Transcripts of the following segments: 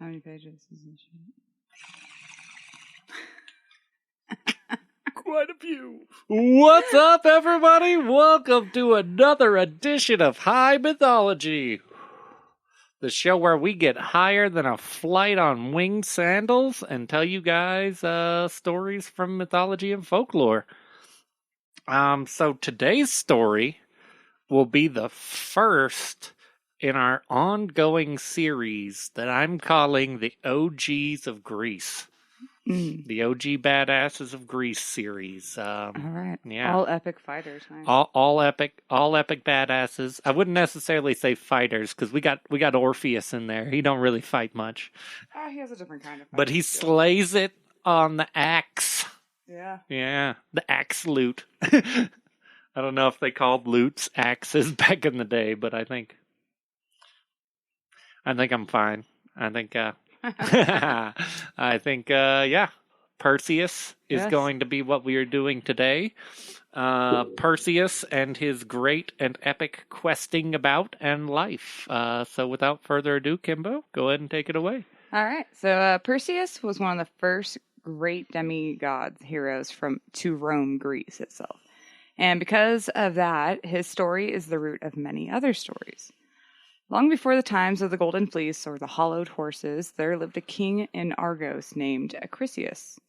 How many pages is this shit? Quite a few. What's up, everybody? Welcome to another edition of High Mythology, the show where we get higher than a flight on winged sandals and tell you guys stories from mythology and folklore. So today's story will be the first in our ongoing series that I'm calling the O.G.s of Greece. The O.G. Badasses of Greece series. All right. Yeah. All epic fighters. Nice. All epic badasses. I wouldn't necessarily say fighters because we got Orpheus in there. He don't really fight much. He has a different kind of fight. But he slays it on the axe. Yeah. Yeah, the axe loot. I don't know if they called loots axes back in the day, but I think I'm fine. I think Perseus is going to be what we are doing today. Perseus and his great and epic questing about and life. So without further ado, Kimbo, go ahead and take it away. All right. So Perseus was one of the first great demigods heroes to roam Greece itself. And because of that, his story is the root of many other stories. Long before the times of the Golden Fleece or the hollowed horses, there lived a king in Argos named Perseus.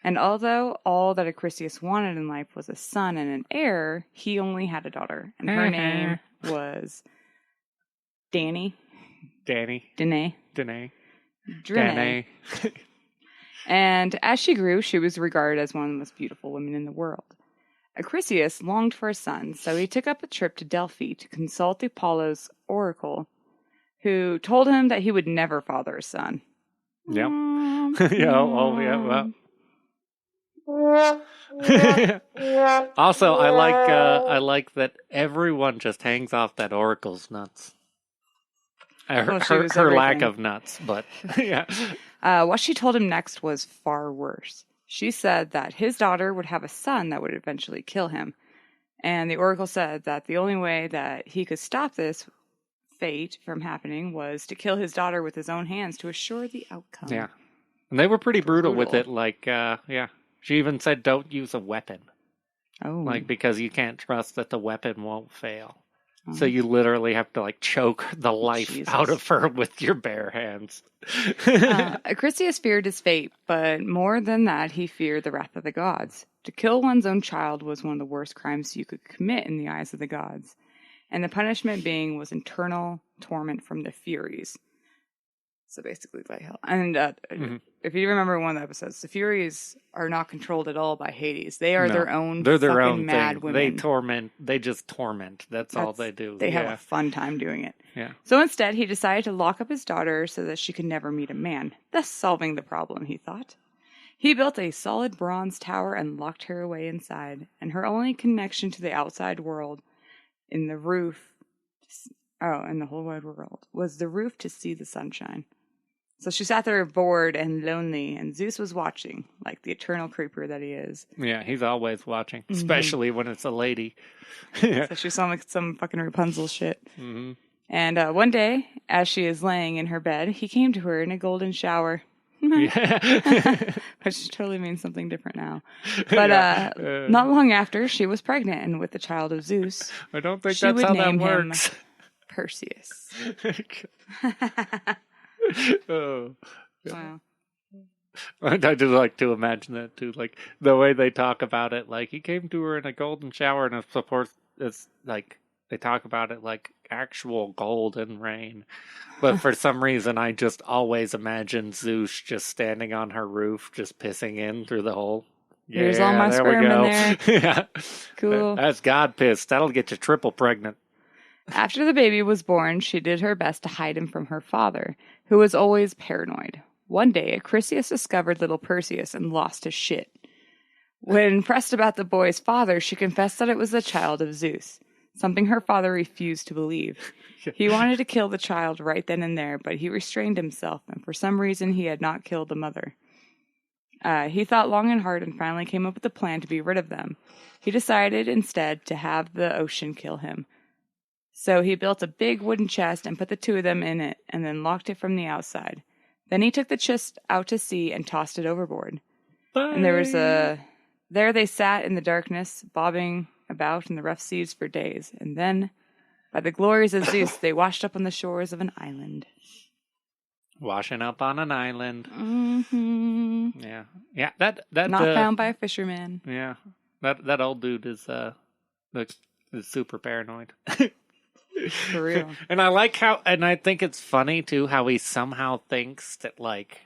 And although all that Perseus wanted in life was a son and an heir, he only had a daughter. And her name was Danae. And as she grew, she was regarded as one of the most beautiful women in the world. Perseus longed for a son, so he took up a trip to Delphi to consult Apollo's oracle, who told him that he would never father a son. Yep. Also, I like that everyone just hangs off that oracle's nuts. Her lack of nuts, but yeah. What she told him next was far worse. She said that his daughter would have a son that would eventually kill him. And the oracle said that the only way that he could stop this fate from happening was to kill his daughter with his own hands to assure the outcome. Yeah. And they were pretty brutal with it. Like, she even said don't use a weapon. Oh. Like, because you can't trust that the weapon won't fail. Oh. So you literally have to, choke the life out of her with your bare hands. Perseus feared his fate, but more than that, he feared the wrath of the gods. To kill one's own child was one of the worst crimes you could commit in the eyes of the gods. And the punishment was eternal torment from the Furies. So basically, like hell. And if you remember one of the episodes, the Furies are not controlled at all by Hades. They are their own. They're their own mad women. They just torment. That's all they do. They have a fun time doing it. Yeah. So instead, he decided to lock up his daughter so that she could never meet a man, thus solving the problem, he thought. He built a solid bronze tower and locked her away inside, and her only connection to the outside world in the whole wide world was the roof to see the sunshine. So she sat there bored and lonely, and Zeus was watching, like the eternal creeper that he is. Yeah, he's always watching, especially when it's a lady. So she saw like some fucking Rapunzel shit. Mm-hmm. And one day, as she is laying in her bed, he came to her in a golden shower. Which totally means something different now. But not long after, she was pregnant, and with the child of Zeus, I don't think that's how that works. Perseus. Oh, wow. I just like to imagine that too, like the way they talk about it. Like he came to her in a golden shower, and of course, it's like they talk about it like actual golden rain. But for some reason, I just always imagine Zeus just standing on her roof, just pissing in through the hole. There's all my sperm in there. Yeah, cool. That's God piss. That'll get you triple pregnant. After the baby was born, she did her best to hide him from her father, who was always paranoid. One day, Perseus discovered little Perseus and lost his shit. When pressed about the boy's father, she confessed that it was the child of Zeus, something her father refused to believe. He wanted to kill the child right then and there, but he restrained himself, and for some reason he had not killed the mother. He thought long and hard and finally came up with a plan to be rid of them. He decided instead to have the ocean kill him. So he built a big wooden chest and put the two of them in it, and then locked it from the outside. Then he took the chest out to sea and tossed it overboard. Bye. And there they sat in the darkness, bobbing about in the rough seas for days. And then, by the glories of Zeus, they washed up on the shores of an island. Washing up on an island. Mm-hmm. Yeah. Yeah, that Not found by a fisherman. Yeah. That old dude is super paranoid. For real. And I think it's funny too how he somehow thinks that like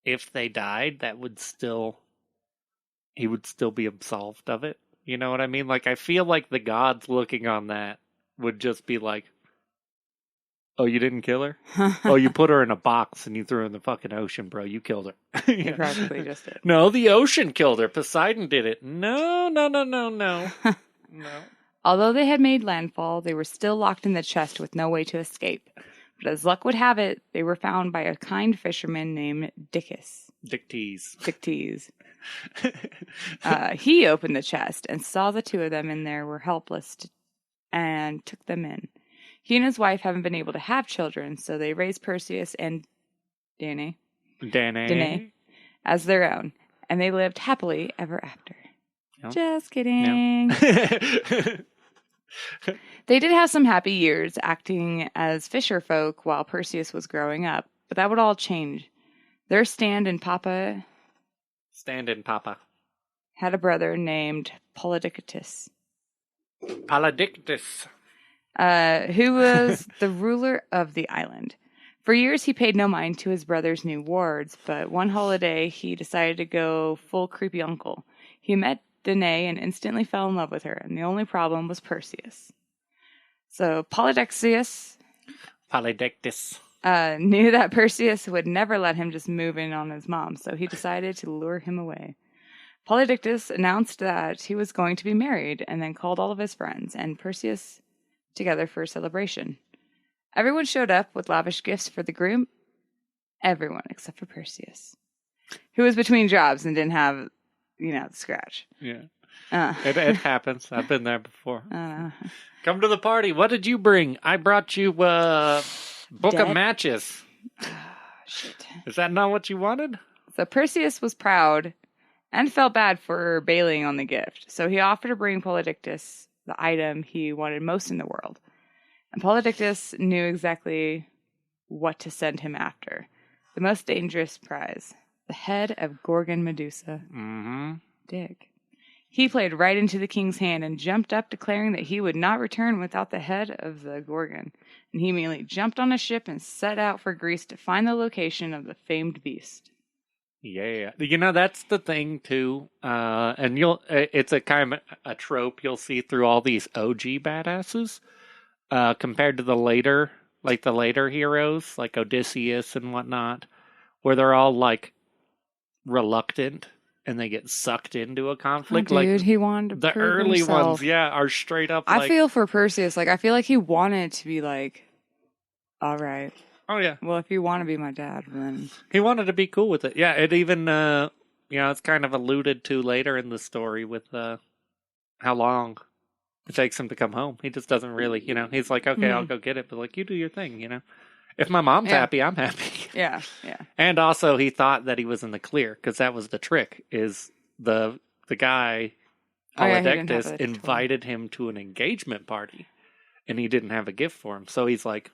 if they died he would still be absolved of it. You know what I mean? Like I feel like the gods looking on that would just be like, "Oh, you didn't kill her? Oh, you put her in a box and you threw her in the fucking ocean, bro. You killed her." You practically just did. No, the ocean killed her. Poseidon did it. No. No. Although they had made landfall, they were still locked in the chest with no way to escape. But as luck would have it, they were found by a kind fisherman named Dictys. He opened the chest and saw the two of them in there were helpless and took them in. He and his wife haven't been able to have children, so they raised Perseus and Danae as their own, and they lived happily ever after. Nope. Just kidding. Nope. They did have some happy years acting as fisher folk while Perseus was growing up, but that would all change. Their stand-in Papa had a brother named Polydictus. Who was the ruler of the island. For years, he paid no mind to his brother's new wards, but one holiday, he decided to go full creepy uncle. He met Danae and instantly fell in love with her, and the only problem was Perseus. So Polydictus knew that Perseus would never let him just move in on his mom, so he decided to lure him away. Polydictus announced that he was going to be married, and then called all of his friends and Perseus together for a celebration. Everyone showed up with lavish gifts for the groom. Everyone except for Perseus, who was between jobs and didn't have, the scratch. Yeah. It happens. I've been there before. Come to the party. What did you bring? I brought you a book of matches. Oh, shit. Is that not what you wanted? So Perseus was proud and felt bad for bailing on the gift. So he offered to bring Polydictus the item he wanted most in the world. And Polydictus knew exactly what to send him after. The most dangerous prize. The head of Gorgon Medusa. Mm-hmm. Dig. He played right into the king's hand and jumped up, declaring that he would not return without the head of the Gorgon. And he immediately jumped on a ship and set out for Greece to find the location of the famed beast. Yeah. That's the thing, too. And it's a kind of a trope you'll see through all these OG badasses. Compared to the later heroes, like Odysseus and whatnot, where they're all, like, reluctant. And they get sucked into a conflict. Oh, dude, he wanted to the prove early himself. ones, are straight up. I feel for Perseus. Like, I feel like he wanted to be like, all right. Oh yeah. Well, if you want to be my dad, then he wanted to be cool with it. Yeah, it even it's kind of alluded to later in the story with how long it takes him to come home. He just doesn't really, he's like, okay, I'll go get it, but like, you do your thing, If my mom's happy, I'm happy. Yeah. And also, he thought that he was in the clear, because that was the trick, is the guy, Polydictus, invited him to an engagement party, and he didn't have a gift for him. So he's like,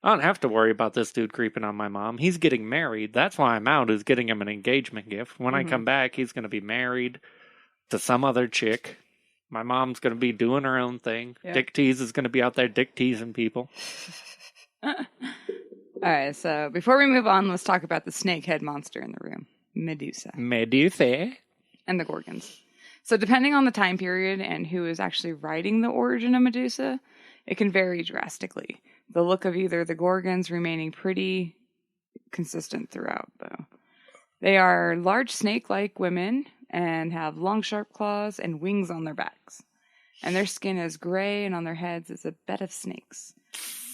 I don't have to worry about this dude creeping on my mom. He's getting married. That's why I'm out, is getting him an engagement gift. When I come back, he's going to be married to some other chick. My mom's going to be doing her own thing. Yeah. Dictys is going to be out there dick-teasing people. All right, so before we move on, let's talk about the snakehead monster in the room, Medusa. And the Gorgons. So depending on the time period and who is actually writing the origin of Medusa, it can vary drastically. The look of either the Gorgons remaining pretty consistent throughout, though. They are large snake-like women and have long, sharp claws and wings on their backs. And their skin is gray, and on their heads is a bed of snakes.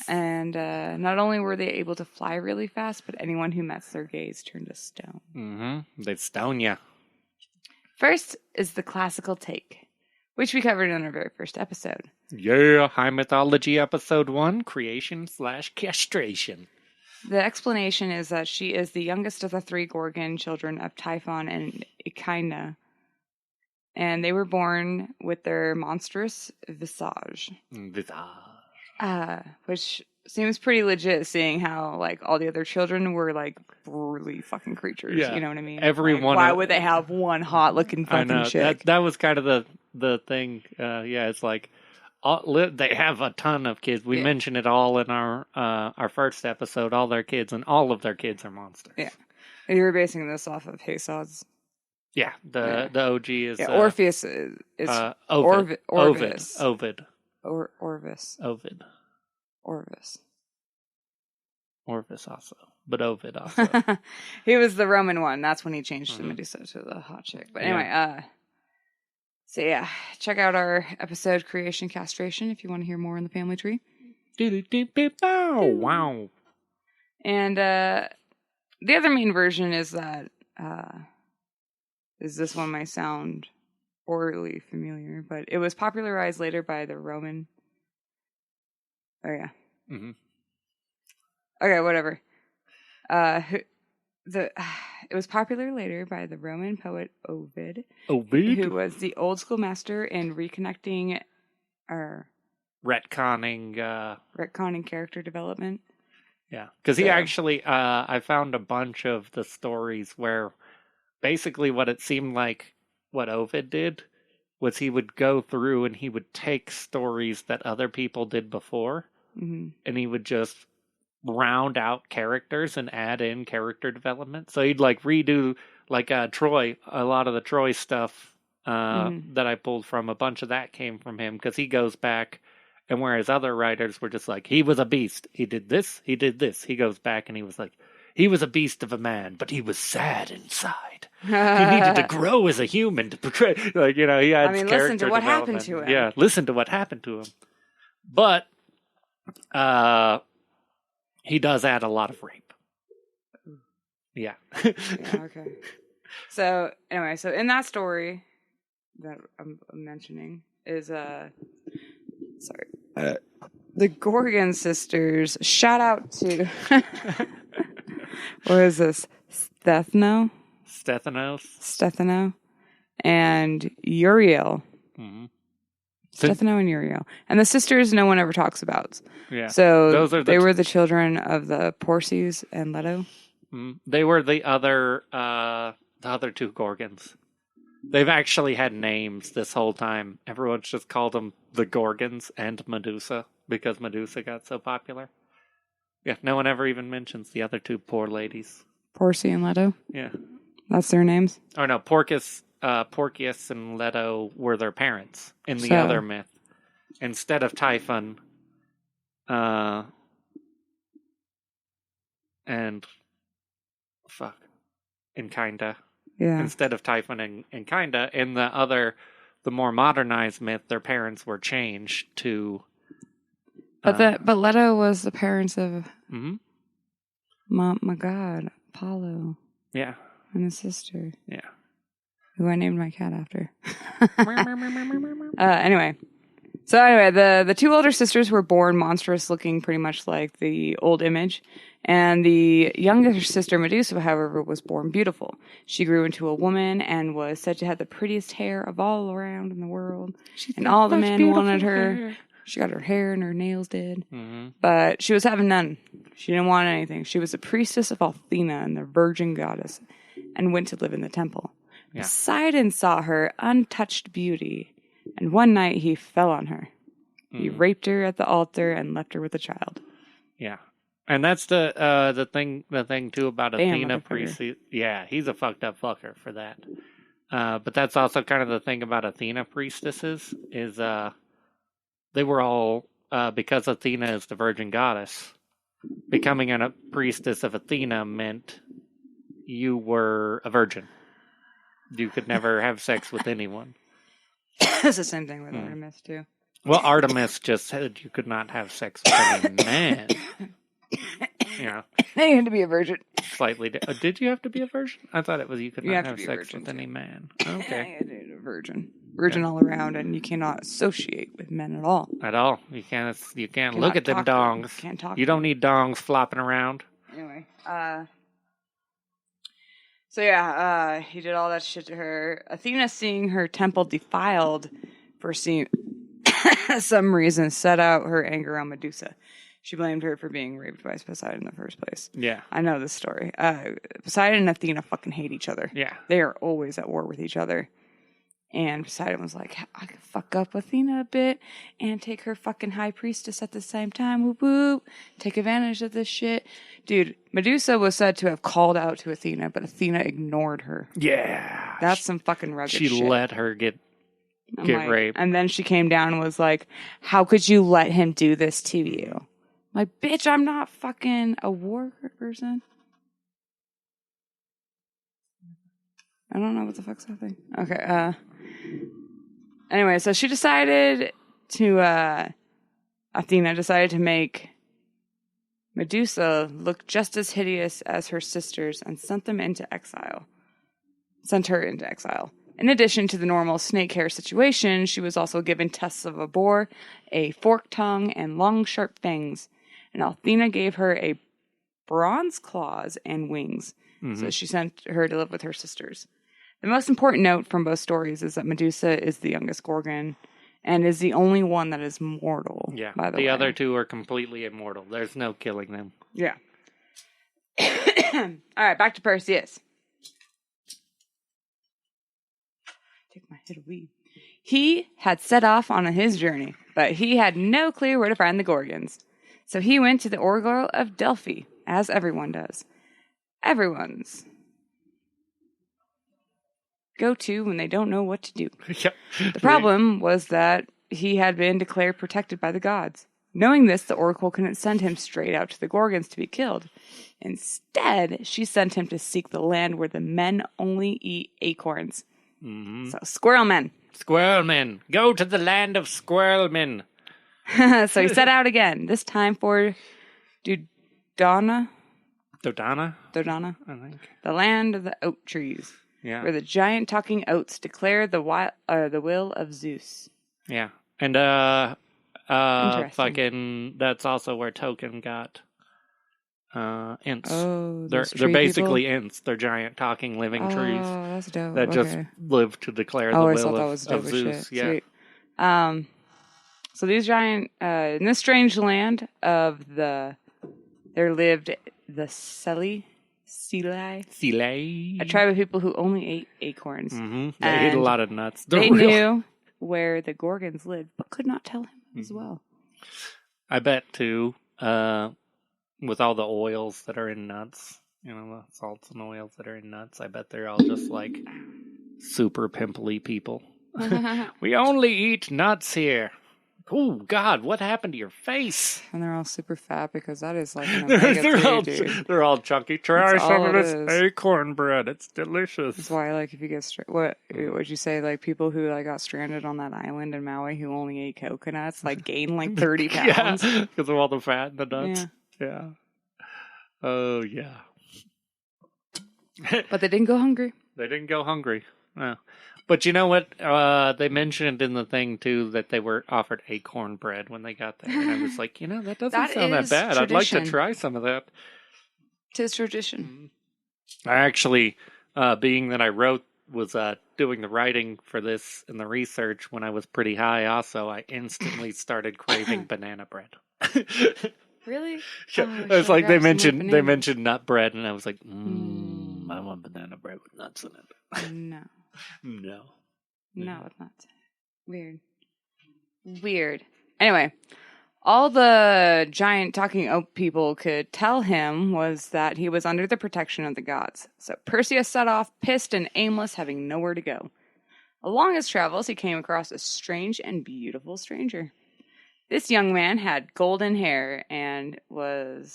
And not only were they able to fly really fast, but anyone who met their gaze turned to stone. Mm-hmm. They'd stone you. First is the classical take, which we covered in our very first episode. Yeah, High Mythology Episode 1, Creation/Castration. The explanation is that she is the youngest of the 3 Gorgon children of Typhon and Echidna, and they were born with their monstrous visage. Which seems pretty legit, seeing how, like, all the other children were, like, really fucking creatures. Yeah. You know what I mean? Why would they have one hot-looking fucking chick? That was kind of the thing. It's like, they have a ton of kids. We mentioned it all in our first episode, all their kids, and all of their kids are monsters. Yeah. You were basing this off of Hesiod's. Yeah, the OG is... Yeah, Orpheus is Ovid. Orvis. Ovid. Orvis. Ovid. Orvis also. But Ovid also. He was the Roman one. That's when he changed the Medusa to the hot chick. But anyway, so yeah, check out our episode Creation Castration if you want to hear more in the family tree. Wow. And the other main version is that this one might sound orally familiar, but it was popularized later by the Roman. Oh yeah. Mm-hmm. Okay, whatever. It was popular later by the Roman poet Ovid, who was the old school master in retconning character development. Yeah, because he actually, I found a bunch of the stories where basically what it seemed like what Ovid did was he would go through and he would take stories that other people did before, and he would just round out characters and add in character development. So he'd like redo like Troy, a lot of the Troy stuff that I pulled from, a bunch of that came from him because he goes back, and whereas other writers were just like, he was a beast, he did this, he goes back and he was like, he was a beast of a man, but he was sad inside. He needed to grow as a human to portray, like, you know, he had character listen to what happened to him. Yeah, listen to what happened to him. But he does add a lot of rape. Yeah. Yeah, okay. So anyway, so in that story that I'm mentioning is the Gorgon sisters. Shout out to what is this? Stethano and Uriel. Mm-hmm. Stethano and Uriel. And the sisters no one ever talks about. Yeah. So they were the children of the Perseus and Leto. They were the other 2 Gorgons. They've actually had names this whole time. Everyone's just called them the Gorgons and Medusa because Medusa got so popular. Yeah, no one ever even mentions the other 2 poor ladies. Perseus and Leto? Yeah. That's their names? Oh no, Porcius and Leto were their parents in the other myth. Instead of Typhon, and Kinda. Yeah. Instead of Typhon and Kinda, in the more modernized myth, their parents were changed to. But Leto was the parents of. My God, Apollo. Yeah. And his sister. Yeah. Who I named my cat after. Anyway. So anyway, the 2 older sisters were born monstrous, looking pretty much like the old image. And the younger sister, Medusa, however, was born beautiful. She grew into a woman and was said to have the prettiest hair of all around in the world. And all the men wanted her. Hair. She got her hair and her nails did. Mm-hmm. But she was having none. She didn't want anything. She was a priestess of Athena and the virgin goddess and went to live in the temple. Yeah. Poseidon saw her untouched beauty, and one night he fell on her. He raped her at the altar and left her with a child. Yeah. And that's the thing too about Athena priest. Yeah, he's a fucked up fucker for that. But that's also kind of the thing about Athena priestesses is they were all because Athena is the virgin goddess. Becoming a priestess of Athena meant you were a virgin. You could never have sex with anyone. It's the same thing with Artemis too. Well, Artemis just said you could not have sex with any man. Yeah. You had to be a virgin. Slightly. Did you have to be a virgin? I thought it was you could not have sex with any man. Okay. A virgin. Virgin all around, and you cannot associate with men at all. At all. You can't look at them dongs. Can't talk. You don't need dongs flopping around. He did all that shit to her. Athena, seeing her temple defiled for some reason, set out her anger on Medusa. She blamed her for being raped by Poseidon in the first place. Yeah. I know this story. Poseidon and Athena fucking hate each other. Yeah. They are always at war with each other. And Poseidon was like, I could fuck up Athena a bit and take her fucking high priestess at the same time. Whoop whoop. Take advantage of this shit. Dude, Medusa was said to have called out to Athena, but Athena ignored her. Yeah. That's some fucking rugged shit. She let her get raped. And then she came down and was like, how could you let him do this to you? Like, bitch, I'm not fucking a war person. I don't know what the fuck's happening. Okay, anyway, so she decided to, Athena decided to make Medusa look just as hideous as her sisters and sent her into exile. In addition to the normal snake hair situation, she was also given tusks of a boar, a forked tongue, and long, sharp fangs. And Athena gave her a bronze claws and wings. Mm-hmm. So she sent her to live with her sisters. The most important note from both stories is that Medusa is the youngest Gorgon and is the only one that is mortal. Yeah, by the way. The other two are completely immortal. There's no killing them. Yeah. All right, back to Perseus. Take my hit of weed. He had set off on his journey, but he had no clue where to find the Gorgons. So he went to the Oracle of Delphi, as everyone does. Everyone's go-to when they don't know what to do. Yep. The problem was that he had been declared protected by the gods. Knowing this, the Oracle couldn't send him straight out to the Gorgons to be killed. Instead, she sent him to seek the land where the men only eat acorns. Mm-hmm. So, squirrel men. Squirrel men. Go to the land of squirrel men. So he set out again, this time for Dodona, I think. The land of the oak trees. Yeah. Where the giant talking oats declare the will of Zeus. Yeah. And fucking that's also where Token got ints. Oh, they're basically ints. They're giant talking living trees. Oh, that's dope. That just live to declare the will of Zeus. Shit. Yeah. Sweet. So these giant in this strange land of there lived the Selai, a tribe of people who only ate acorns. Mm-hmm. They ate a lot of nuts. They knew where the Gorgons lived, but could not tell him as well. I bet, too, with all the oils that are in nuts, the salts and oils that are in nuts, I bet they're all just like super pimply people. We only eat nuts here. Oh, God, what happened to your face? And they're all super fat because that is like an omega-3, dude. They're all chunky. Try some of this acorn bread. It's delicious. That's why, like, if you get what would you say, like, people who like got stranded on that island in Maui who only ate coconuts, like, gain like 30 pounds? Yeah, because of all the fat in the nuts. Yeah. Oh, yeah. But they didn't go hungry. No. But you know what? They mentioned in the thing, too, that they were offered acorn bread when they got there. And I was like, that doesn't sound that bad. Tradition. I'd like to try some of that. 'Tis tradition. I actually, being that I was doing the writing for this and the research when I was pretty high also, I instantly started craving banana bread. Really? Yeah. It's like they mentioned nut bread, and I was like, I want banana bread with nuts in it. No. No, it's not. Weird. Anyway, all the giant talking oak people could tell him was that he was under the protection of the gods. So Perseus set off, pissed and aimless, having nowhere to go. Along his travels, he came across a strange and beautiful stranger. This young man had golden hair and in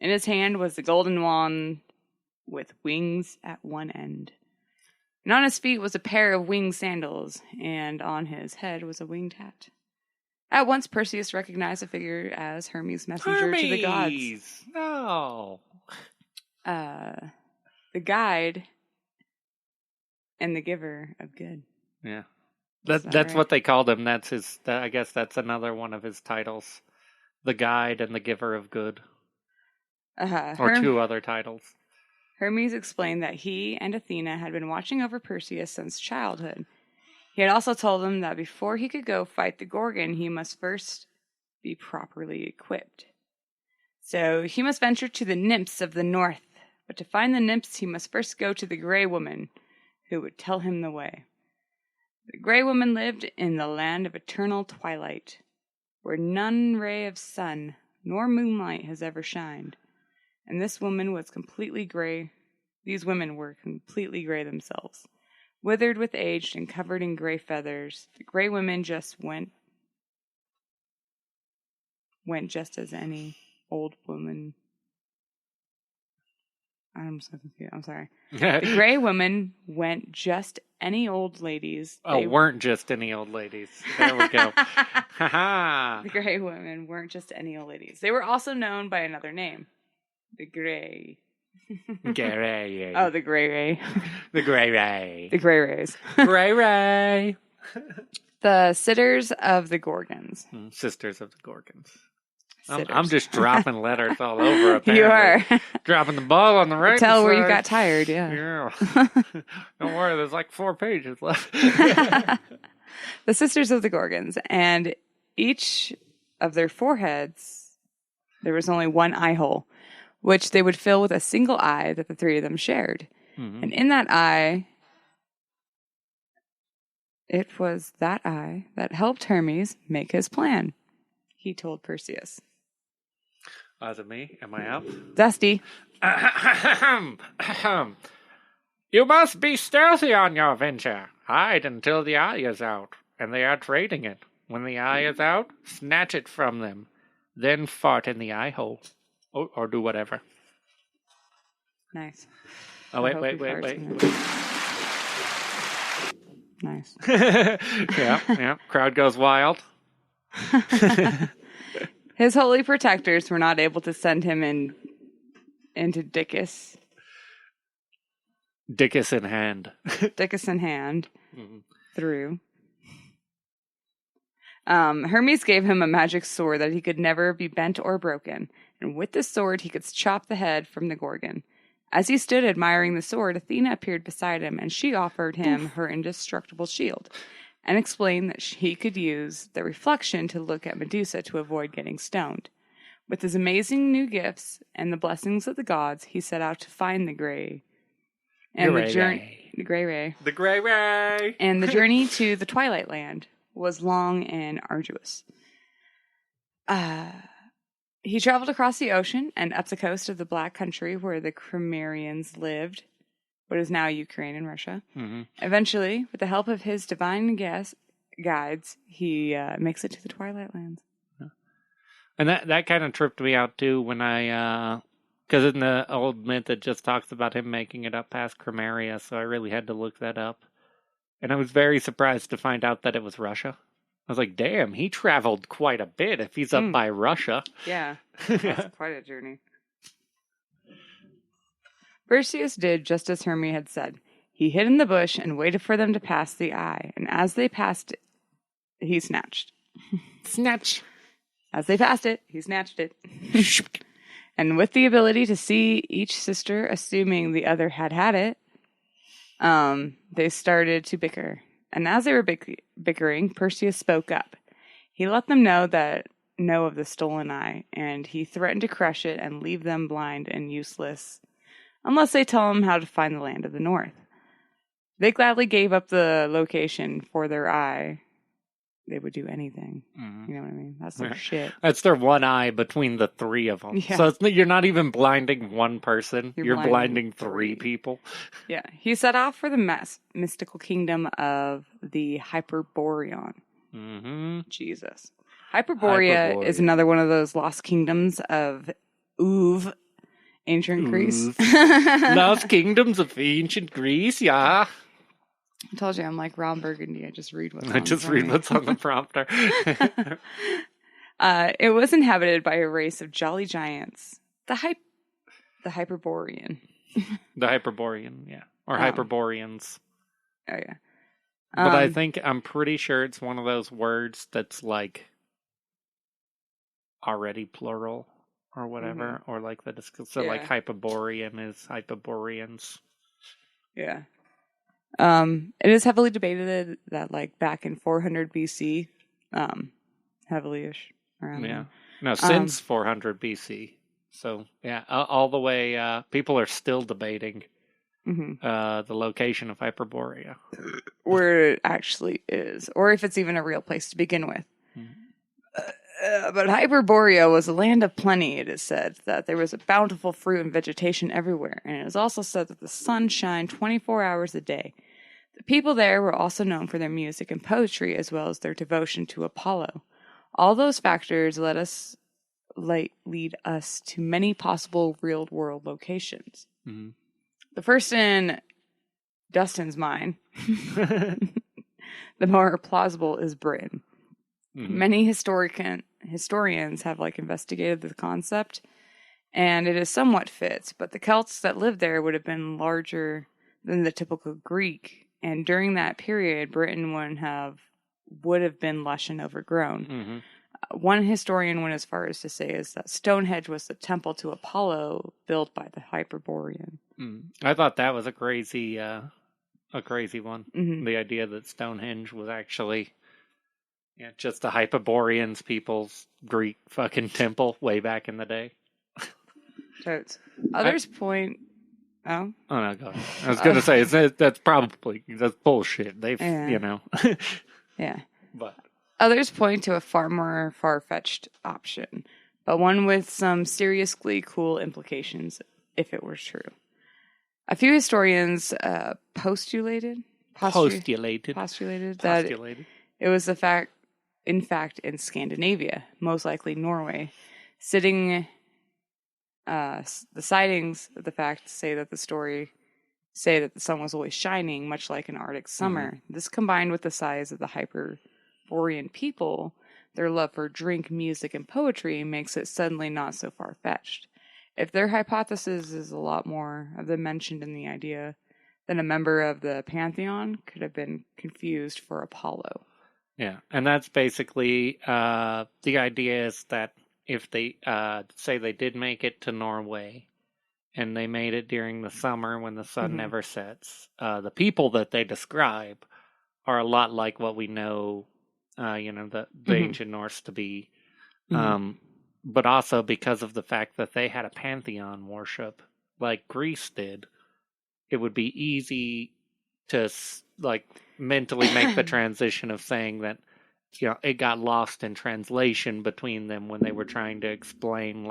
his hand was the golden wand with wings at one end. And on his feet was a pair of winged sandals, and on his head was a winged hat. At once, Perseus recognized the figure as Hermes' messenger to the gods. No. The guide and the giver of good. Yeah. That's right? What they called him. I guess that's another one of his titles. The guide and the giver of good. Or two other titles. Hermes explained that he and Athena had been watching over Perseus since childhood. He had also told him that before he could go fight the Gorgon, he must first be properly equipped. So he must venture to the nymphs of the north, but to find the nymphs he must first go to the Grey Woman, who would tell him the way. The Grey Woman lived in the land of eternal twilight, where none ray of sun nor moonlight has ever shined. And this woman was completely gray. These women were completely gray themselves, withered with age and covered in gray feathers. The Grey Women just went just as any old woman. I'm so confused. I'm sorry. The Grey Women went just any old ladies. They weren't just any old ladies. There we go. Ha-ha. The Grey Women weren't just any old ladies. They were also known by another name. The Grey. Gray. Oh, the Grey Ray. The Grey Ray. The Grey Rays. Grey Ray. The Sitters of the Gorgons. Sisters of the Gorgons. Sitters. I'm just dropping letters all over, apparently. You are. Dropping the ball on the right side. Tell where you got tired, yeah. Yeah. Don't worry, there's like 4 pages left. The Sisters of the Gorgons. And each of their foreheads, there was only one eye hole, which they would fill with a single eye that the 3 of them shared. Mm-hmm. And in that eye, it was that eye that helped Hermes make his plan. He told Perseus. Is it me? Am I up? Dusty. You must be stealthy on your venture. Hide until the eye is out, and they are trading it. When the eye is out, snatch it from them. Then fart in the eye hole. Or do whatever. Nice. Oh, wait. Nice. Yeah. Crowd goes wild. His holy protectors were not able to send him into Dickus. Dickus in hand. Dickus in hand. Mm-hmm. Through. Hermes gave him a magic sword that he could never be bent or broken, and with this sword he could chop the head from the Gorgon. As he stood admiring the sword, Athena appeared beside him, and she offered him her indestructible shield, and explained that he could use the reflection to look at Medusa to avoid getting stoned. With his amazing new gifts and the blessings of the gods, he set out to find the Grey. And the Grey Ray. The Grey Ray. And the journey to the Twilight Land was long and arduous. He traveled across the ocean and up the coast of the Black Country where the Crimeans lived, what is now Ukraine and Russia. Mm-hmm. Eventually, with the help of his divine guides, he makes it to the Twilight Lands. And that kind of tripped me out, too, when because in the old myth, it just talks about him making it up past Crimea, so I really had to look that up. And I was very surprised to find out that it was Russia. I was like, damn, he traveled quite a bit if he's up by Russia. Yeah, that's quite a journey. Perseus did just as Hermes had said. He hid in the bush and waited for them to pass the eye, and as they passed it, he snatched. Snatch. As they passed it, he snatched it. And with the ability to see each sister, assuming the other had it, they started to bicker. And as they were bickering, Perseus spoke up. He let them know of the stolen eye, and he threatened to crush it and leave them blind and useless, unless they tell him how to find the land of the north. They gladly gave up the location for their eye. They would do anything. Mm-hmm. You know what I mean? That's their shit. That's their one eye between the 3 of them. Yeah. So you're not even blinding one person. You're blinding 3 people. Yeah. He set off for the mystical kingdom of the Hyperborean. Mm-hmm. Jesus. Hyperboria is another one of those lost kingdoms of ancient Greece. Lost kingdoms of ancient Greece, yeah. I told you I'm like Ron Burgundy. I just read what's on the prompter. It was inhabited by a race of jolly giants. The Hyperborean. The Hyperborean, yeah. Or Hyperboreans. Oh, yeah. But I'm pretty sure it's one of those words that's like already plural. or whatever, or like like Hyperborean is Hyperboreans. Yeah. It is heavily debated that like back in 400 BC, heavily-ish around Yeah. then. No, since 400 BC. So, yeah, all the way, people are still debating the location of Hyperborea. Where it actually is, or if it's even a real place to begin with. But Hyperborea was a land of plenty, it is said, that there was a bountiful fruit and vegetation everywhere, and it is also said that the sun shined 24 hours a day. The people there were also known for their music and poetry, as well as their devotion to Apollo. All those factors lead us to many possible real-world locations. Mm-hmm. The first in Dustin's mind, the more plausible, is Britain. Mm-hmm. Many historians have investigated the concept, and it is somewhat fits, but the Celts that lived there would have been larger than the typical Greek, and during that period, Britain would have been lush and overgrown. Mm-hmm. One historian went as far as to say is that Stonehenge was the temple to Apollo built by the Hyperborean. I thought that was a crazy one. Mm-hmm. The idea that Stonehenge was actually just the Hyperboreans people's Greek fucking temple way back in the day. Totes. Others point... Oh no, go ahead. I was going to say, that's bullshit. They've, Yeah. But... Others point to a far more far-fetched option, but one with some seriously cool implications if it were true. A few historians postulated that it was in fact in Scandinavia, most likely Norway. The sightings of the fact say that the sun was always shining, much like an Arctic summer. Mm-hmm. This combined with the size of the Hyperborean people, their love for drink, music, and poetry makes it suddenly not so far-fetched. If their hypothesis is a lot more of them mentioned in the idea, then a member of the pantheon could have been confused for Apollo. Yeah, and that's basically the idea is that if they say they did make it to Norway and they made it during the summer when the sun never sets, the people that they describe are a lot like what we know the ancient Norse to be, but also because of the fact that they had a pantheon worship like Greece did, it would be easy to mentally make the transition of saying that it got lost in translation between them when they were trying to explain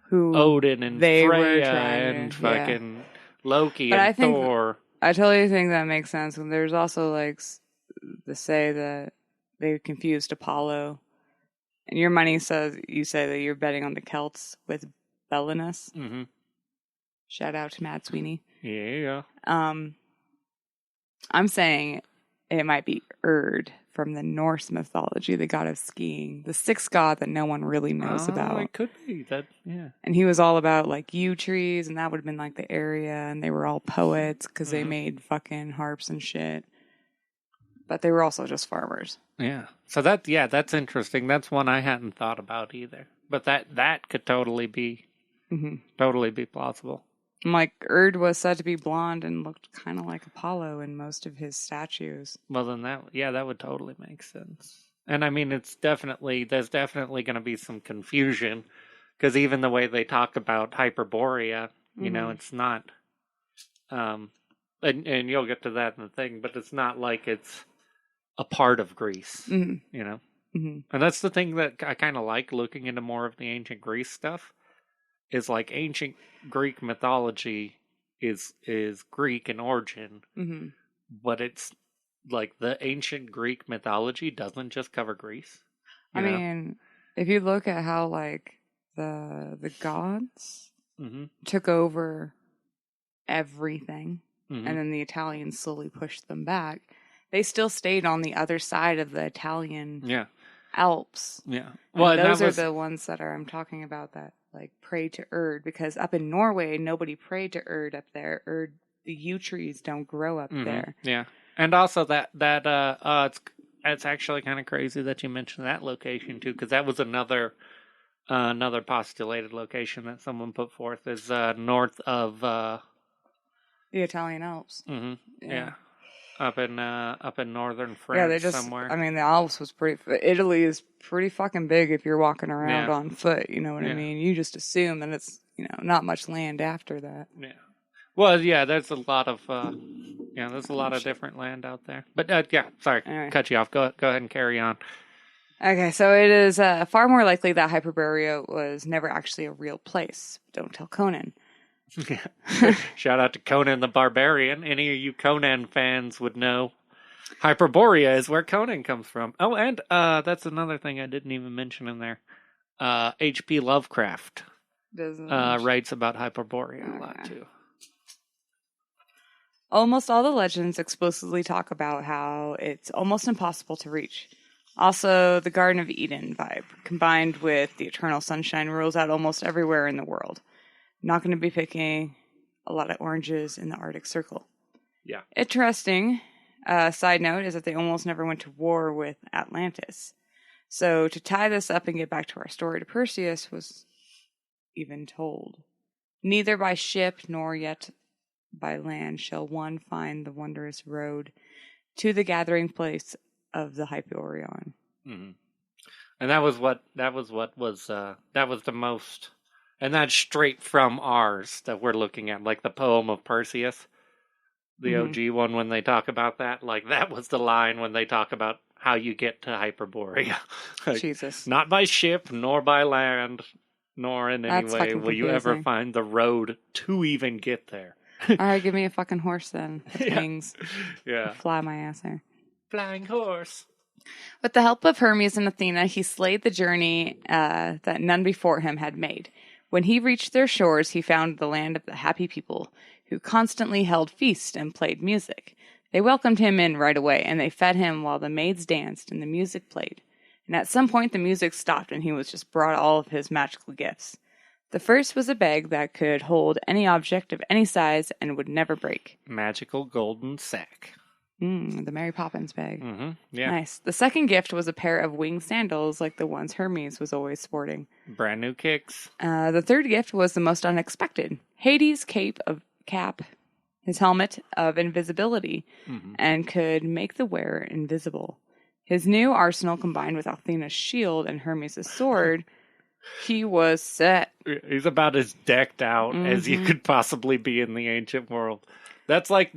who Odin and Freya and fucking Loki and Thor. I totally think that makes sense. When there's also the say that they confused Apollo, and your money says you say that you're betting on the Celts with Belinus. Mm-hmm. Shout out to Matt Sweeney. Yeah. I'm saying it might be Erd from the Norse mythology, the god of skiing, the sixth god that no one really knows about. It could be that, yeah. And he was all about yew trees, and that would have been the area, and they were all poets because they made fucking harps and shit. But they were also just farmers. Yeah. So that's interesting. That's one I hadn't thought about either. But that could totally be plausible. Erd was said to be blonde and looked kind of like Apollo in most of his statues. Well, then that would totally make sense. And I mean, there's definitely going to be some confusion because even the way they talk about Hyperborea, it's not, and you'll get to that in the thing, but it's not like it's a part of Greece, And that's the thing that I kind of like looking into more of the ancient Greece stuff. Is ancient Greek mythology is Greek in origin, but it's the ancient Greek mythology doesn't just cover Greece. I mean, if you look at how the gods took over everything, and then the Italians slowly pushed them back, they still stayed on the other side of the Italian Alps. Yeah, well, those are the ones that I'm talking about that pray to Erd, because up in Norway nobody prayed to Erd up there. The yew trees don't grow up there. Yeah, and also that it's actually kind of crazy that you mentioned that location too, because that was another Another postulated location that someone put forth is north of The Italian Alps. yeah. Up in northern France Yeah, they just, somewhere. I mean, the Alps was pretty, Italy is pretty fucking big if you're walking around on foot, you know what I mean? You just assume that it's, not much land after that. Yeah. Well, yeah, there's a lot of, there's a lot of different land out there. But, sorry, Anyway. cut you off. Go ahead and carry on. Okay, so it is far more likely that Hyperboria was never actually a real place. Don't tell Conan. Shout out to Conan the Barbarian. Any of you Conan fans would know Hyperborea is where Conan comes from. Oh, and that's another thing I didn't even mention in there. H.P. Lovecraft writes about Hyperborea a lot, too. Almost all the legends explicitly talk about how it's almost impossible to reach. Also, the Garden of Eden vibe, combined with the eternal sunshine, rules out almost everywhere in the world. Not going to be picking a lot of oranges in the Arctic Circle. Yeah. Interesting side note is that they almost never went to war with Atlantis. So to tie this up and get back to our story to Perseus was even told. Neither by ship nor yet by land shall one find the wondrous road to the gathering place of the Hyperion. Mm-hmm. And that was the most, and that's straight from ours that we're looking at, like the poem of Perseus, the OG one, when they talk about that, like that was the line when they talk about how you get to Hyperborea. Like, Jesus. Not by ship, nor by land, nor in any way will you ever find the road to even get there. All right, give me a fucking horse then, with wings. Yeah. Fly my ass there. Flying horse. With the help of Hermes and Athena, he slayed the journey that none before him had made. When he reached their shores, he found the land of the happy people, who constantly held feasts and played music. They welcomed him in right away, and they fed him while the maids danced and the music played. And at some point, the music stopped, and he was just brought all of his magical gifts. The first was a bag that could hold any object of any size and would never break. Magical golden sack. The Mary Poppins bag. Mm-hmm. Yeah. Nice. The second gift was a pair of winged sandals like the ones Hermes was always sporting. Brand new kicks. The third gift was the most unexpected. Hades' cap, his helmet of invisibility, and could make the wearer invisible. His new arsenal combined with Athena's shield and Hermes' sword, he was set. He's about as decked out as you could possibly be in the ancient world. That's like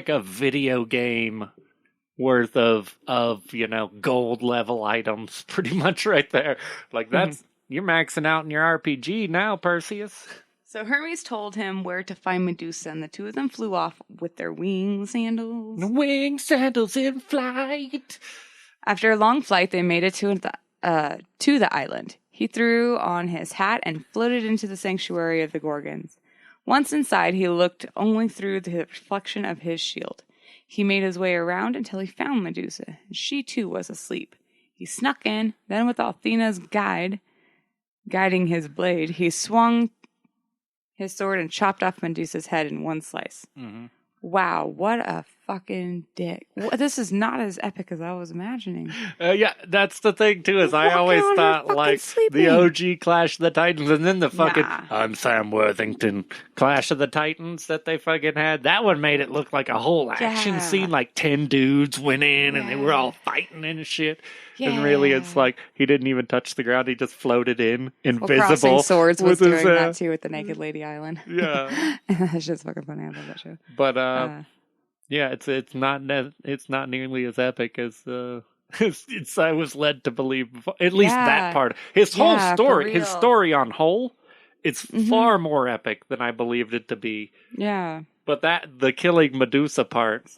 a video game worth of gold level items, pretty much right there. Like that's you're maxing out in your RPG now, Perseus. So Hermes told him where to find Medusa, and the two of them flew off with their wing sandals. Wing sandals in flight. After a long flight, they made it to the island. He threw on his hat and floated into the sanctuary of the Gorgons. Once inside, he looked only through the reflection of his shield. He made his way around until he found Medusa. She, too, was asleep. He snuck in, then with Athena's guiding his blade, he swung his sword and chopped off Medusa's head in one slice. Mm-hmm. Wow, what a fucking dick. This is not as epic as I was imagining. Yeah, that's the thing, too, is I always thought, like, the OG Clash of the Titans, and then the fucking, I'm Sam Worthington, Clash of the Titans that they fucking had. That one made it look like a whole action scene, like 10 dudes went in, and they were all fighting and shit. Yeah. And really, it's like, he didn't even touch the ground, he just floated in, invisible. Well, Crossing Swords was doing that, too, with the Naked Lady Island. Yeah. That shit's fucking funny, I love that show. But, yeah, it's not nearly as epic as I was led to believe before. At least that part. His whole story, his story on whole, it's far more epic than I believed it to be. Yeah. But the killing Medusa part.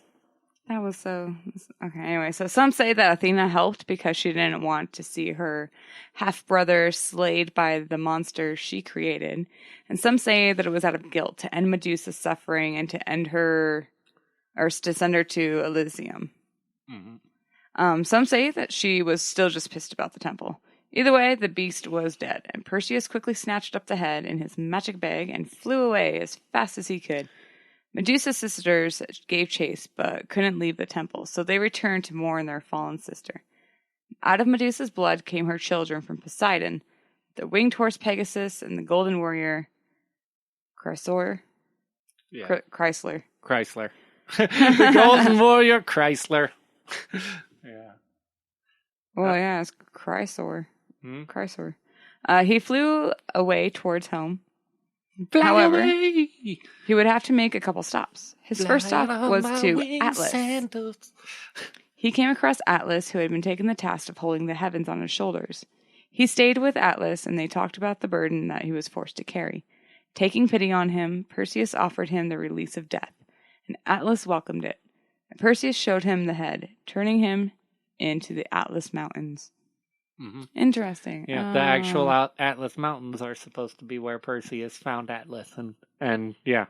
That was so... Okay, anyway, so some say that Athena helped because she didn't want to see her half-brother slayed by the monster she created. And some say that it was out of guilt to end Medusa's suffering and to end her... or to send her to Elysium. Mm-hmm. Some say that she was still just pissed about the temple. Either way, the beast was dead, and Perseus quickly snatched up the head in his magic bag and flew away as fast as he could. Medusa's sisters gave chase, but couldn't leave the temple, so they returned to mourn their fallen sister. Out of Medusa's blood came her children from Poseidon, the winged horse Pegasus, and the golden warrior Chrysor. Yeah. Chrysler. The golden warrior Chrysler. Yeah. Well, yeah, it's Chrysor. Hmm? Chrysor. He flew away towards home. Fly However, away. he would have to make a couple stops. His first stop was to Atlas. Sandals. He came across Atlas, who had been taking the task of holding the heavens on his shoulders. He stayed with Atlas, and they talked about the burden that he was forced to carry. Taking pity on him, Perseus offered him the release of death, and Atlas welcomed it. And Perseus showed him the head, turning him into the Atlas Mountains. Mm-hmm. Interesting. Yeah, the actual Atlas Mountains are supposed to be where Perseus found Atlas, and yeah.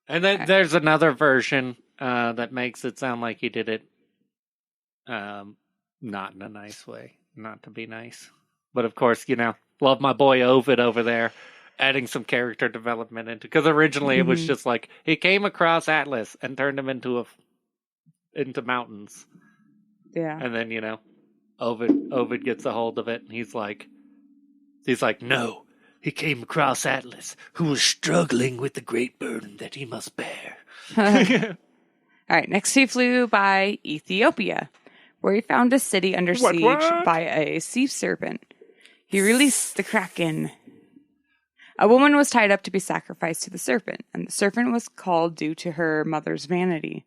And then there's another version that makes it sound like he did it not in a nice way, not to be nice. But of course, love my boy Ovid over there, adding some character development into, because originally it was just like he came across Atlas and turned him into mountains. Yeah. And then, Ovid gets a hold of it, and he's like, no, he came across Atlas, who was struggling with the great burden that he must bear. All right, next he flew by Ethiopia, where he found a city under siege by a sea serpent. He released the Kraken. A woman was tied up to be sacrificed to the serpent, and the serpent was called due to her mother's vanity.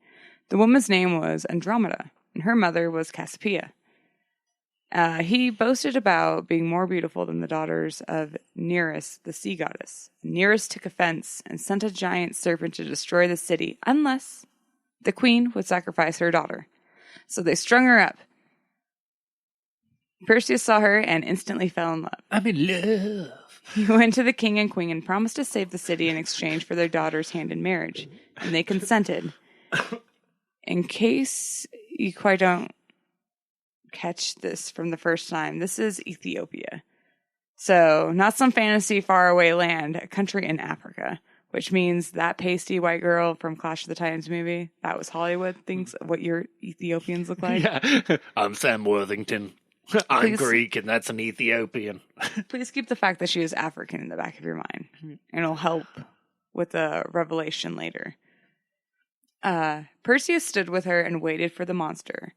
The woman's name was Andromeda, and her mother was Cassiopeia. He boasted about being more beautiful than the daughters of Nereus, the sea goddess. Nereus took offense and sent a giant serpent to destroy the city, unless the queen would sacrifice her daughter. So they strung her up. Perseus saw her and instantly fell in love. I'm in love. He went to the king and queen and promised to save the city in exchange for their daughter's hand in marriage, and they consented. In case you quite don't catch this from the first time, this is Ethiopia. So, not some fantasy faraway land, a country in Africa, which means that pasty white girl from Clash of the Titans movie, that was Hollywood, thinks what your Ethiopians look like. Yeah. I'm Sam Worthington. I'm Greek, and that's an Ethiopian. Please keep the fact that she is African in the back of your mind, and it'll help with the revelation later. Perseus stood with her and waited for the monster.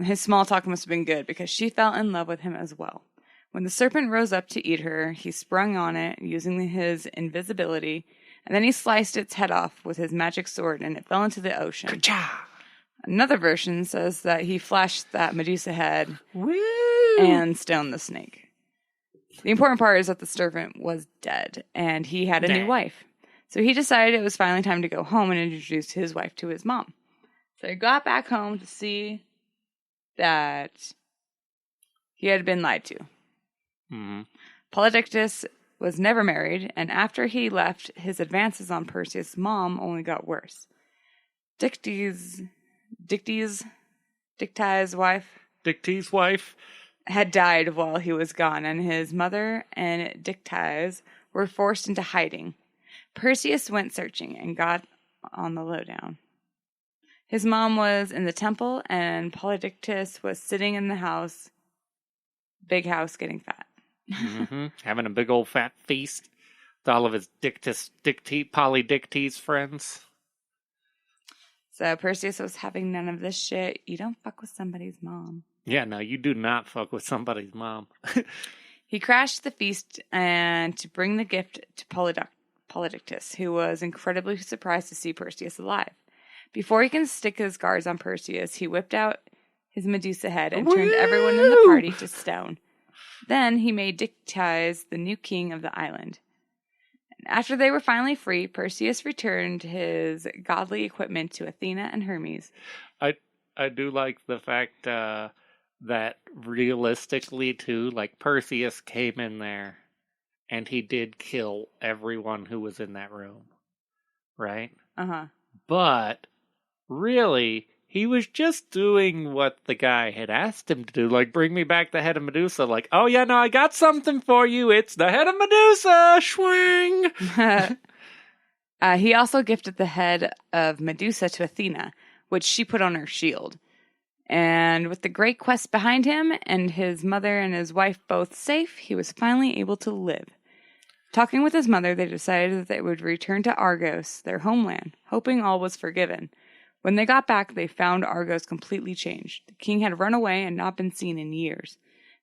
His small talk must have been good, because she fell in love with him as well. When the serpent rose up to eat her, he sprung on it using his invisibility, and then he sliced its head off with his magic sword, and it fell into the ocean. Ka-cha! Another version says that he flashed that Medusa head and stoned the snake. The important part is that the serpent was dead, and he had a new wife. So he decided it was finally time to go home and introduce his wife to his mom. So he got back home to see that he had been lied to. Mm-hmm. Polydictus was never married, and after he left, his advances on Perseus' mom only got worse. Dicty's wife had died while he was gone, and his mother and Dictys were forced into hiding. Perseus went searching and got on the lowdown. His mom was in the temple, and Polydictus was sitting in the house, big house, getting fat. Mm-hmm. Having a big old fat feast with all of his Polydictes friends. So Perseus was having none of this shit. You don't fuck with somebody's mom. Yeah, no, you do not fuck with somebody's mom. He crashed the feast and to bring the gift to Polydictus, who was incredibly surprised to see Perseus alive. Before he can stick his guards on Perseus, he whipped out his Medusa head and turned everyone in the party to stone. Then he made Dictys the new king of the island. After they were finally free, Perseus returned his godly equipment to Athena and Hermes. I do like the fact that realistically, too, like Perseus came in there and he did kill everyone who was in that room, right? Uh-huh. But really, he was just doing what the guy had asked him to do, like bring me back the head of Medusa. Like, oh yeah, no, I got something for you. It's the head of Medusa. Swing. He also gifted the head of Medusa to Athena, which she put on her shield. And with the great quest behind him and his mother and his wife both safe, he was finally able to live. Talking with his mother, they decided that they would return to Argos, their homeland, hoping all was forgiven. When they got back, they found Argos completely changed. The king had run away and not been seen in years.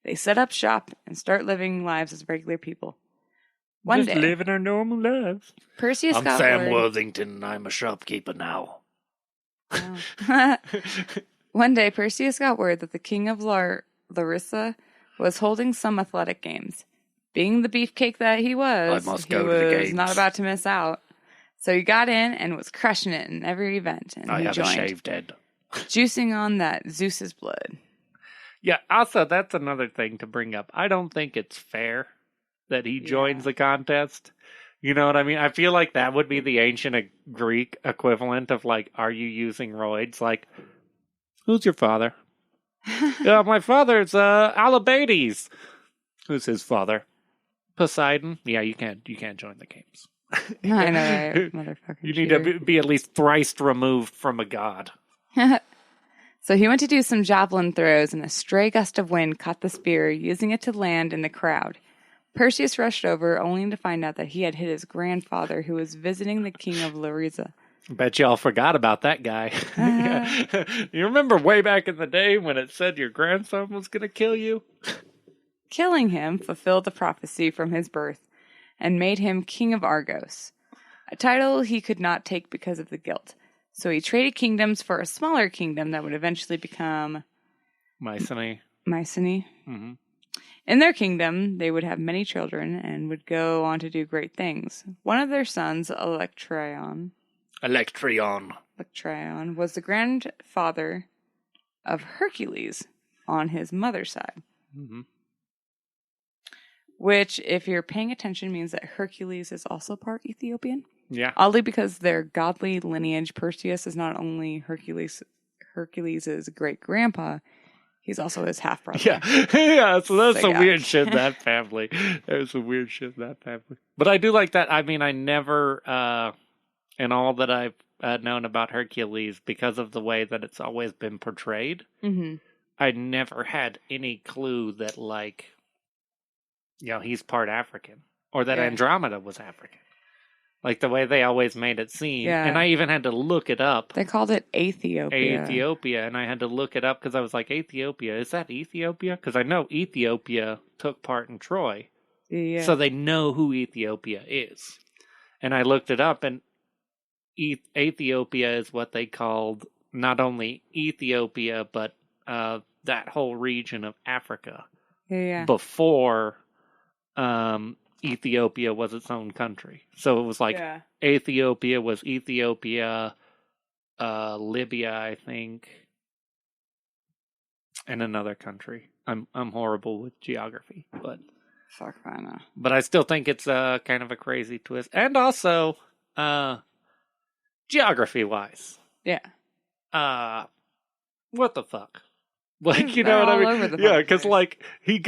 They set up shop and start living lives as regular people. One Just day, living our normal lives. Perseus I'm got Sam word. Worthington, and I'm a shopkeeper now. Oh. One day, Perseus got word that the king of Larissa was holding some athletic games. Being the beefcake that he was, I must he go to the was games. not about to miss out. So he got in and was crushing it in every event, and I he have joined, a shaved head. juicing on that Zeus's blood. Yeah, also, that's another thing to bring up. I don't think it's fair that he joins the contest. You know what I mean? I feel like that would be the ancient Greek equivalent of, like, are you using roids? Like, who's your father? My father's Alcibiades. Who's his father? Poseidon? Yeah, you can't join the games. I know, right? Motherfucking You need cheater. to be at least thrice removed from a god. So he went to do some javelin throws, and a stray gust of wind caught the spear, using it to land in the crowd. Perseus rushed over, only to find out that he had hit his grandfather, who was visiting the king of Larissa. Bet y'all forgot about that guy. You remember way back in the day when it said your grandson was going to kill you? Killing him fulfilled the prophecy from his birth and made him king of Argos, a title he could not take because of the guilt. So he traded kingdoms for a smaller kingdom that would eventually become Mycenae. Mycenae. Mm-hmm. In their kingdom, they would have many children and would go on to do great things. One of their sons, Electryon, was the grandfather of Hercules on his mother's side. Mm-hmm. Which, if you're paying attention, means that Hercules is also part Ethiopian. Yeah. Oddly, because their godly lineage, Perseus is not only Hercules' great grandpa, he's also his half brother. Yeah. So that's Sick some guy. weird shit in that family. There's some weird shit in that family. But I do like that. I mean, I never, in all that I've known about Hercules, because of the way that it's always been portrayed, Mm-hmm. I never had any clue that, like, you know, he's part African, or that Yeah. Andromeda was African. Like the way they always made it seem. Yeah. And I even had to look it up. They called it Ethiopia. Ethiopia, and I had to look it up because I was like, Ethiopia, is that Ethiopia? Because I know Ethiopia took part in Troy. Yeah. So they know who Ethiopia is. And I looked it up, and Ethiopia is what they called not only Ethiopia, but that whole region of Africa Yeah. before Ethiopia was its own country. So it was like Ethiopia was Ethiopia, Libya, I think, and another country. I'm horrible with geography, but Fuck, I know. But I still think it's kind of a crazy twist, and also geography-wise. Yeah. What the fuck? Like, you They're know what I all mean? over the Yeah, fucking because place. like he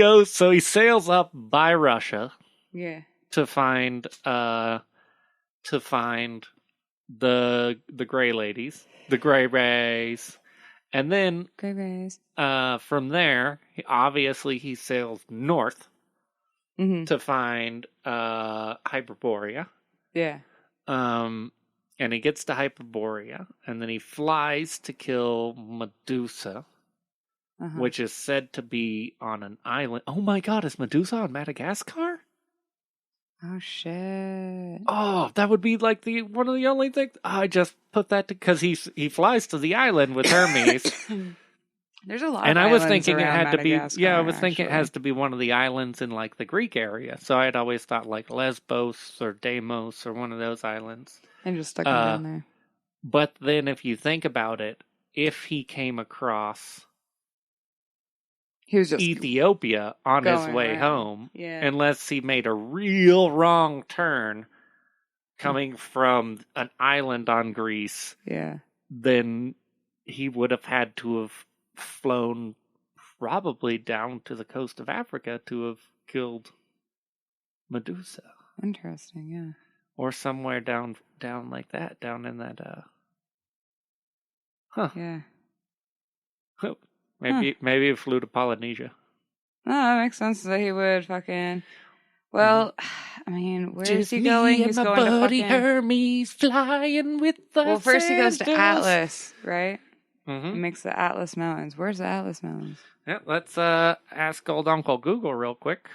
sails up by Russia. Yeah. To find the gray ladies, the gray rays, and then Great rays. from there, obviously he sails north Mm-hmm. to find Hyperboria. Yeah. And he gets to Hyperboria, and then he flies to kill Medusa, which is said to be on an island. Oh my God, is Medusa on Madagascar? Oh shit! Oh, that would be like one of the only things. I just put that because he flies to the island with Hermes. There's a lot. And of I was islands thinking it around had to be. Madagascar, Yeah, I was thinking it actually. has to be one of the islands in like the Greek area. So I had always thought like Lesbos or Deimos or one of those islands. And just stuck him down there. But then, if you think about it, if he came across He was just Ethiopia on his going way around. home, Yeah. unless he made a real wrong turn coming from an island on Greece, Yeah. then he would have had to have flown probably down to the coast of Africa to have killed Medusa. Interesting. Yeah. Or somewhere down like that, down in that, Yeah. Maybe he flew to Polynesia. Oh, that makes sense that he would fucking... Well, I mean, where is Just he going? me and He's my going to buddy fucking... Hermes flying with the Well, first he goes to sandals. Atlas, right? Mm-hmm. He makes the Atlas Mountains. Where's the Atlas Mountains? Yeah, let's ask old Uncle Google real quick.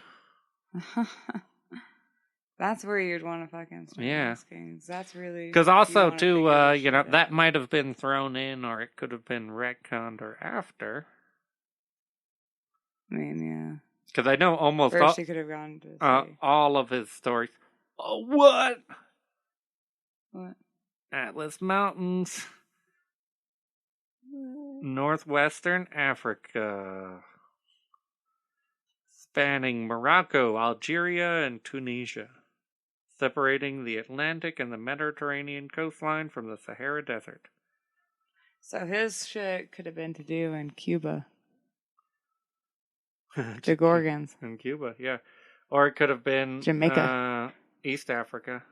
That's where you'd want to fucking start asking. That's really... Because also, too, that that might have been thrown in, or it could have been retconned or after. I mean, yeah. Because I know almost First he could have gone to all of his stories. Oh, what? What? Atlas Mountains. Northwestern Africa. Spanning Morocco, Algeria, and Tunisia. Separating the Atlantic and the Mediterranean coastline from the Sahara Desert. So his shit could have been to do in Cuba. The Gorgons. In Cuba, yeah. Or it could have been Jamaica. East Africa.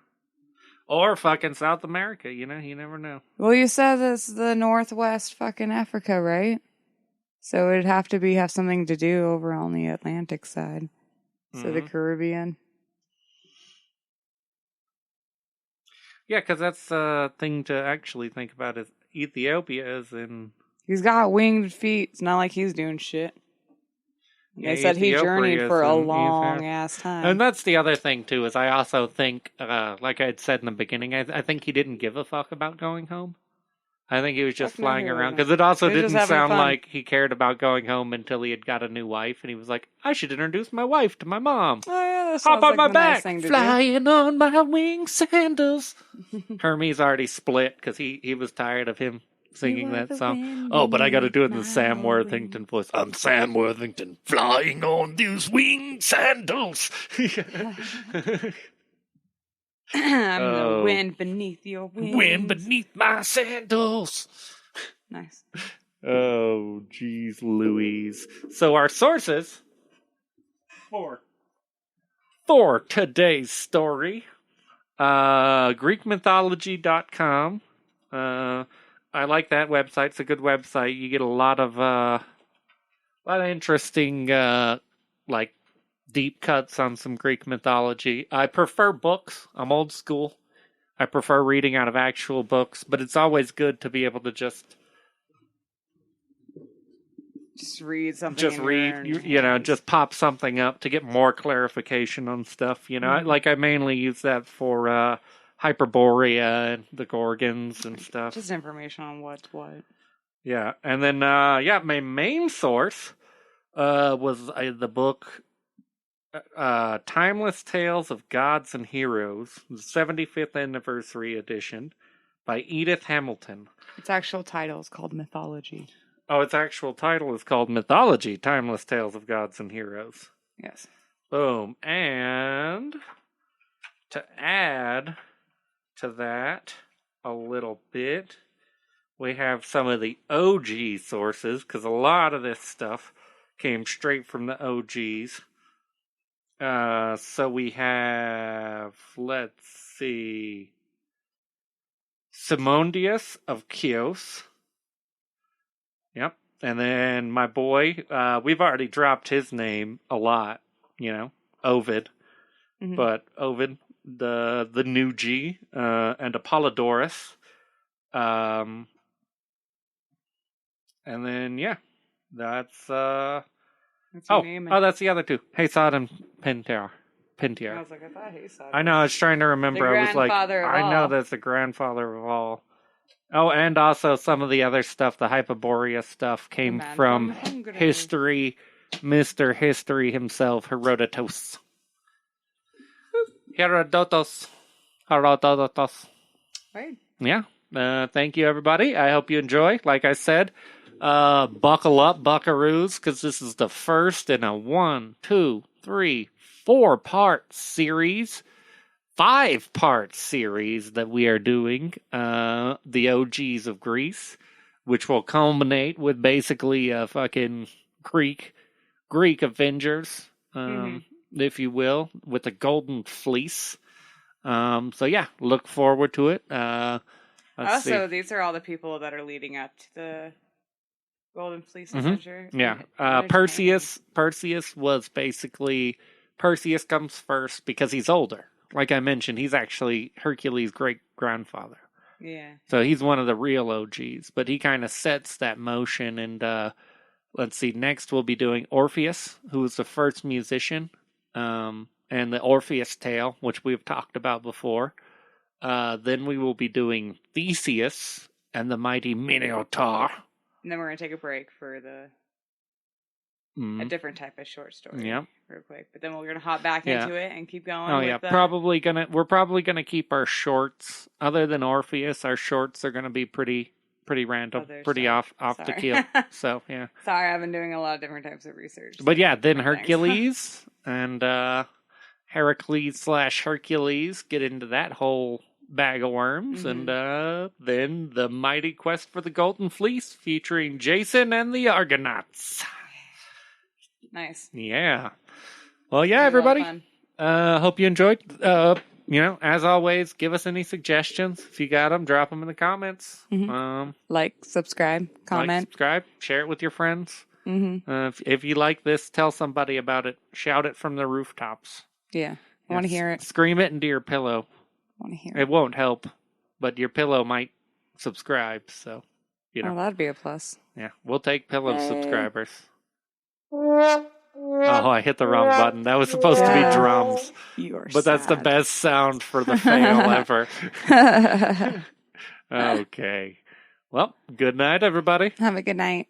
Or fucking South America, you never know. Well, you said it's the Northwest fucking Africa, right? So it'd have to have something to do over on the Atlantic side. So the Caribbean. Yeah, because that's a thing to actually think about is Ethiopia is in... He's got winged feet. It's not like he's doing shit. They said he journeyed for a long-ass time. And that's the other thing, too, is I also think, like I had said in the beginning, I think he didn't give a fuck about going home. I think he was just flying around, because it also didn't sound like he cared about going home until he had got a new wife, and he was like, I should introduce my wife to my mom. Oh, yeah, that hop on like my back, nice flying on my wing sandals. Hermes already split, because he was tired of him singing that song. Oh, but I got to do it in the Sam Worthington voice. I'm Sam Worthington, flying on these wing sandals. I'm the wind beneath your wings. Wind beneath my sandals. Nice. Oh, geez, Louise. So our sources for today's story, GreekMythology.com. I like that website. It's a good website. You get a lot of interesting, deep cuts on some Greek mythology. I prefer books. I'm old school. I prefer reading out of actual books, but it's always good to be able to just read something. Just read, just pop something up to get more clarification on stuff. I mainly use that for Hyperborea and the Gorgons and stuff. Just information on what's what. Yeah, and then my main source was the book Timeless Tales of Gods and Heroes, the 75th anniversary edition by Edith Hamilton. Its actual title is called Mythology. Oh, its actual title is called Mythology, Timeless Tales of Gods and Heroes. Yes. Boom. And to add to that a little bit, we have some of the OG sources, because a lot of this stuff came straight from the OGs. So we have, let's see, Simonides of Chios. Yep. And then my boy, we've already dropped his name a lot, Ovid. Mm-hmm. But Ovid, the new G, and Apollodorus. And then, that's... that's the other two. Hesod and Pentear. I was like, I thought Hesod. I know, I was trying to remember. I was like, I know that's the grandfather of all. Oh, and also some of the other stuff, the Hyperborea stuff, came from history, Mr. History himself, Herodotus. Herodotus. Right. Yeah. Thank you, everybody. I hope you enjoy. Like I said, buckle up, buckaroos, because this is the first in a 4-part series, 5-part series that we are doing, the O.G.s of Greece, which will culminate with basically a fucking Greek Avengers, if you will, with the Golden Fleece. Look forward to it. Also, these are all the people that are leading up to Golden Fleece Adventure. Yeah. Originated. Perseus was basically... Perseus comes first because he's older. Like I mentioned, he's actually Hercules' great-grandfather. Yeah. So he's one of the real OGs. But he kind of sets that motion. And let's see, next we'll be doing Orpheus, who was the first musician. And the Orpheus tale, which we've talked about before. Then we will be doing Theseus and the mighty Minotaur. And then we're going to take a break for a different type of short story. Yep. Real quick. But then we're going to hop back into it and keep going. Oh, yeah. We're probably going to keep our shorts. Other than Orpheus, our shorts are going to be pretty random. Pretty off the keel. So, yeah. Sorry, I've been doing a lot of different types of research. But yeah, then Hercules and Heracles/Hercules get into that whole bag of worms. And then the mighty quest for the Golden Fleece featuring Jason and the Argonauts. Nice. Yeah. Well, yeah, everybody. Hope you enjoyed. As always, give us any suggestions. If you got them, drop them in the comments. Like, subscribe, comment. Share it with your friends. If you like this, tell somebody about it. Shout it from the rooftops. Yeah. I want to hear it. Scream it into your pillow. I want to hear it. It won't help, but your pillow might subscribe. So, Oh, that'd be a plus. Yeah, we'll take pillow subscribers. Oh, I hit the wrong button. That was supposed to be drums. But that's the best sound for the fail ever. Okay. Well, good night, everybody. Have a good night.